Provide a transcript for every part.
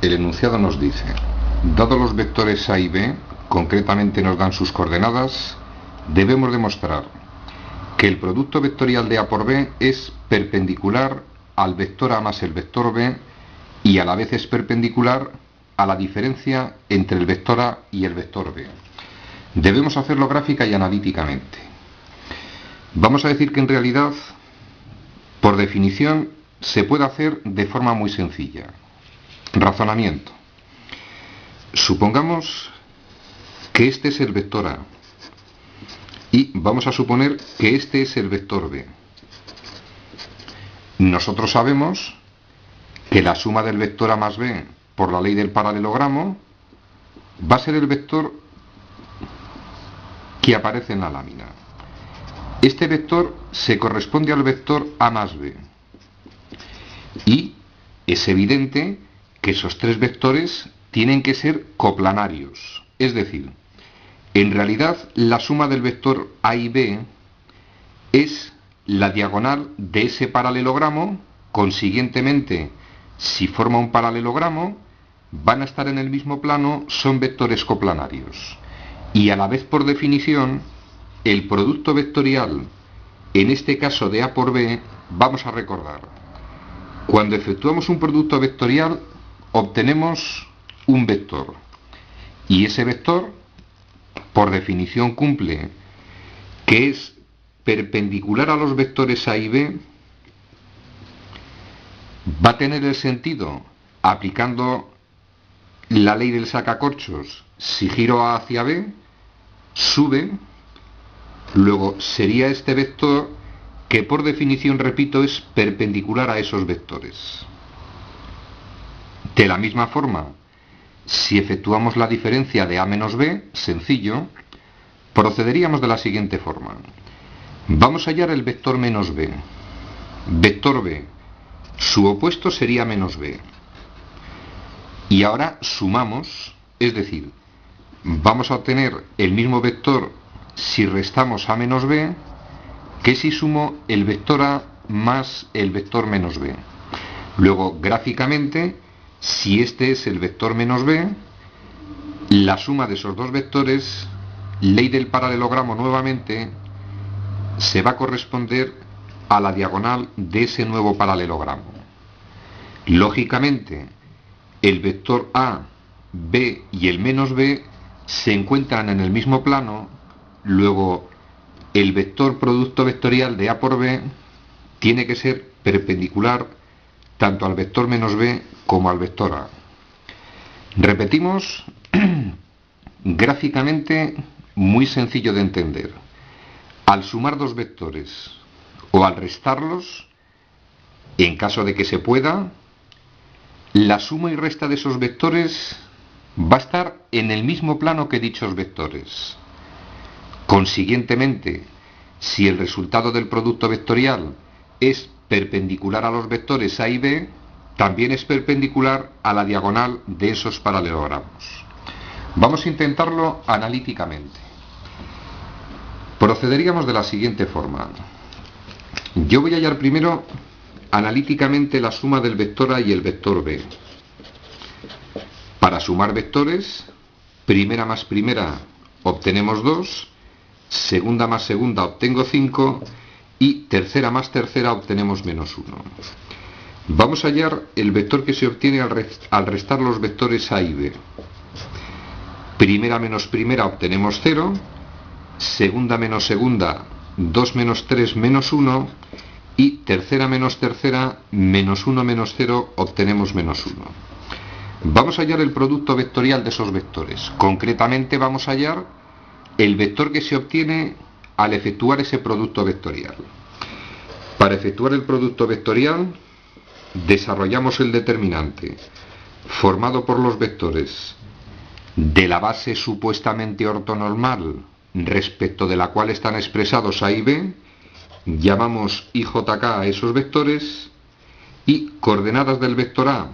El enunciado nos dice: dados los vectores A y B, concretamente nos dan sus coordenadas, debemos demostrar que el producto vectorial de A por B es perpendicular al vector A más el vector B y a la vez es perpendicular a la diferencia entre el vector A y el vector B. Debemos hacerlo gráfica y analíticamente. Vamos a decir que en realidad, por definición, se puede hacer de forma muy sencilla. Razonamiento. Supongamos que este es el vector A y vamos a suponer que este es el vector B. Nosotros sabemos que la suma del vector A más B por la ley del paralelogramo va a ser el vector que aparece en la lámina. Este vector se corresponde al vector A más B y es evidente que esos tres vectores tienen que ser coplanarios, es decir, en realidad la suma del vector A y B es la diagonal de ese paralelogramo. Consiguientemente, si forma un paralelogramo, van a estar en el mismo plano, son vectores coplanarios. Y a la vez, por definición, el producto vectorial, en este caso de A por B, vamos a recordar, cuando efectuamos un producto vectorial, obtenemos un vector. Y ese vector, por definición, cumple que es perpendicular a los vectores A y B. Va a tener el sentido, aplicando la ley del sacacorchos, si giro A hacia B, sube, luego sería este vector que por definición, repito, es perpendicular a esos vectores. De la misma forma, si efectuamos la diferencia de A menos B, sencillo, procederíamos de la siguiente forma. Vamos a hallar el vector menos B. Vector B, su opuesto sería menos B. Y ahora sumamos, es decir, vamos a obtener el mismo vector si restamos A menos B que si sumo el vector A más el vector menos B. Luego, gráficamente, si este es el vector menos B, la suma de esos dos vectores, ley del paralelogramo nuevamente, se va a corresponder a la diagonal de ese nuevo paralelogramo. Lógicamente, el vector A, B y el menos B se encuentran en el mismo plano, luego el vector producto vectorial de A por B tiene que ser perpendicular tanto al vector menos B como al vector A. Repetimos, gráficamente muy sencillo de entender. Al sumar dos vectores o al restarlos, en caso de que se pueda, la suma y resta de esos vectores va a estar en el mismo plano que dichos vectores. Consiguientemente, si el resultado del producto vectorial es perpendicular a los vectores A y B, también es perpendicular a la diagonal de esos paralelogramos. Vamos a intentarlo analíticamente. Procederíamos de la siguiente forma. Yo voy a hallar primero analíticamente la suma del vector A y el vector B. Para sumar vectores, primera más primera obtenemos 2, segunda más segunda obtengo 5 y tercera más tercera obtenemos menos 1. Vamos a hallar el vector que se obtiene al restar los vectores A y B. Primera menos primera obtenemos 0, segunda menos segunda 2 menos 3 menos 1 y tercera menos tercera menos 1 menos 0 obtenemos menos 1. Vamos a hallar el producto vectorial de esos vectores. Concretamente vamos a hallar el vector que se obtiene al efectuar ese producto vectorial. Para efectuar el producto vectorial desarrollamos el determinante formado por los vectores de la base supuestamente ortonormal respecto de la cual están expresados A y B, llamamos IJK a esos vectores, y coordenadas del vector A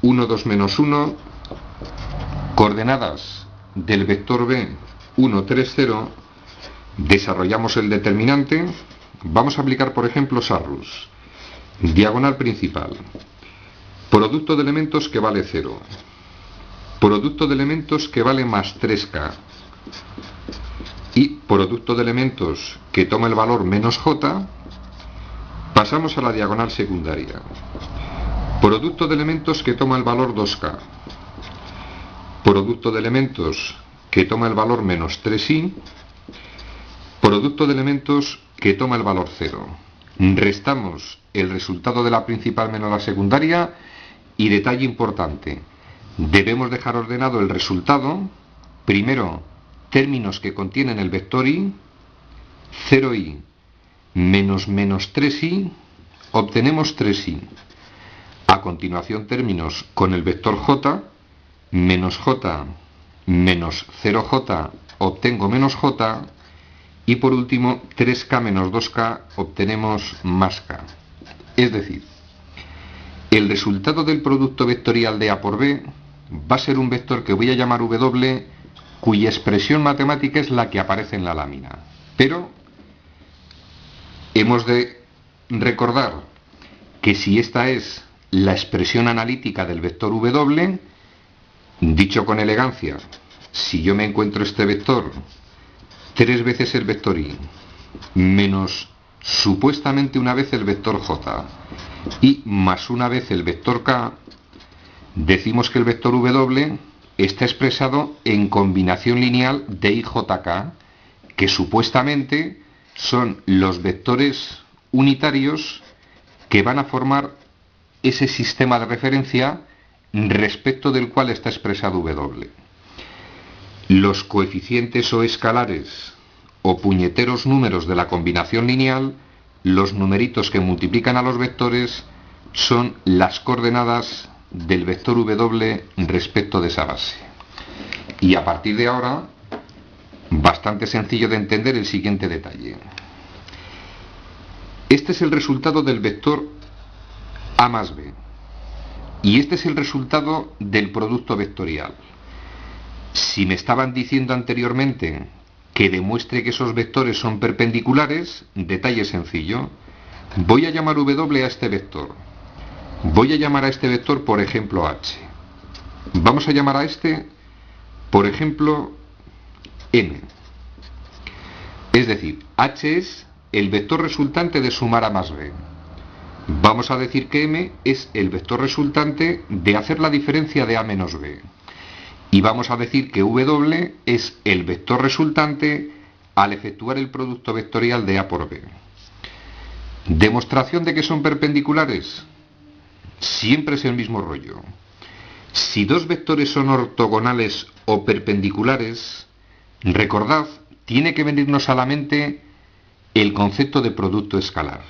1, 2, menos 1, coordenadas del vector B 1, 3, 0, desarrollamos el determinante. Vamos a aplicar, por ejemplo, Sarrus. Diagonal principal. Producto de elementos que vale 0. Producto de elementos que vale más 3k. Y producto de elementos que toma el valor menos j. Pasamos a la diagonal secundaria. Producto de elementos que toma el valor 2k. Producto de elementos que toma el valor menos 3i. Producto de elementos que toma el valor 0. Restamos el resultado de la principal menos la secundaria y detalle importante. Debemos dejar ordenado el resultado. Primero, términos que contienen el vector i. 0i menos 3i, obtenemos 3i. A continuación, términos con el vector j. Menos j menos 0j, obtengo menos j. Y por último, 3k menos 2k, obtenemos más k. Es decir, el resultado del producto vectorial de A por B va a ser un vector que voy a llamar W, cuya expresión matemática es la que aparece en la lámina. Pero hemos de recordar que si esta es la expresión analítica del vector W, dicho con elegancia, si yo me encuentro este vector 3 veces el vector i menos supuestamente una vez el vector j y más una vez el vector k, decimos que el vector w está expresado en combinación lineal de i, j, k, que supuestamente son los vectores unitarios que van a formar ese sistema de referencia respecto del cual está expresado w. Los coeficientes o escalares o puñeteros números de la combinación lineal, los numeritos que multiplican a los vectores, son las coordenadas del vector w respecto de esa base. Y a partir de ahora, bastante sencillo de entender el siguiente detalle. Este es el resultado del vector a más b. Y este es el resultado del producto vectorial. Si me estaban diciendo anteriormente que demuestre que esos vectores son perpendiculares, detalle sencillo. Voy a llamar w a este vector. Voy a llamar a este vector, por ejemplo, h. Vamos a llamar a este, por ejemplo, m. Es decir, h es el vector resultante de sumar a más b. Vamos a decir que m es el vector resultante de hacer la diferencia de a menos b. Y vamos a decir que w es el vector resultante al efectuar el producto vectorial de a por b. ¿Demostración de que son perpendiculares? Siempre es el mismo rollo. Si dos vectores son ortogonales o perpendiculares, recordad, tiene que venirnos a la mente el concepto de producto escalar.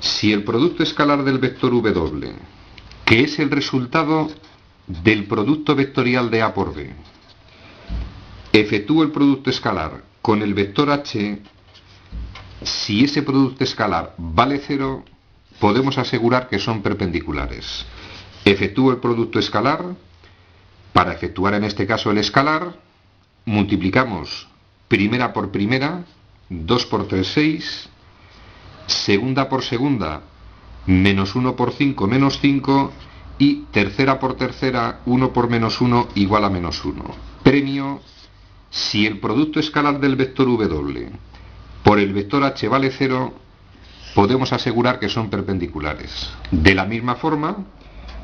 Si el producto escalar del vector w, que es el resultado del producto vectorial de a por b, efectúo el producto escalar con el vector h, si ese producto escalar vale 0, podemos asegurar que son perpendiculares. Efectúo el producto escalar, para efectuar en este caso el escalar, multiplicamos primera por primera, 2 por 3, 6, segunda por segunda, menos 1 por 5, menos 5, y tercera por tercera, 1 por menos 1 igual a menos 1. Premio, si el producto escalar del vector w por el vector h vale 0, podemos asegurar que son perpendiculares. De la misma forma,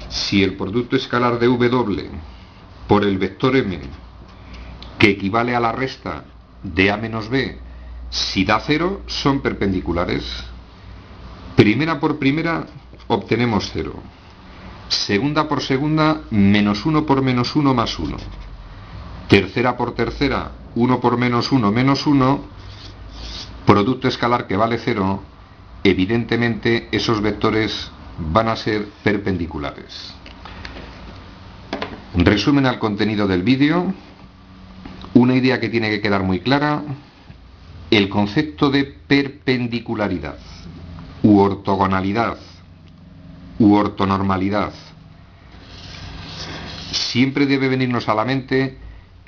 si el producto escalar de w por el vector m, que equivale a la resta de a menos b, si da 0, son perpendiculares. Primera por primera, obtenemos 0. Segunda por segunda, menos 1 por menos 1 más 1. Tercera por tercera, 1 por menos 1 menos 1. Producto escalar que vale 0. Evidentemente esos vectores van a ser perpendiculares. Resumen al contenido del vídeo. Una idea que tiene que quedar muy clara. El concepto de perpendicularidad u ortogonalidad u ortonormalidad. Siempre debe venirnos a la mente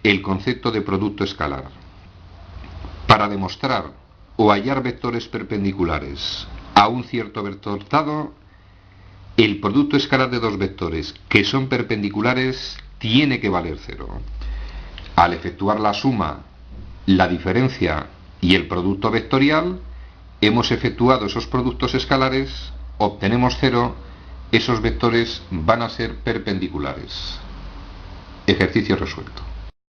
el concepto de producto escalar. Para demostrar o hallar vectores perpendiculares a un cierto vector dado, el producto escalar de dos vectores que son perpendiculares tiene que valer 0. Al efectuar la suma, la diferencia y el producto vectorial, hemos efectuado esos productos escalares, obtenemos 0, esos vectores van a ser perpendiculares. Ejercicio resuelto.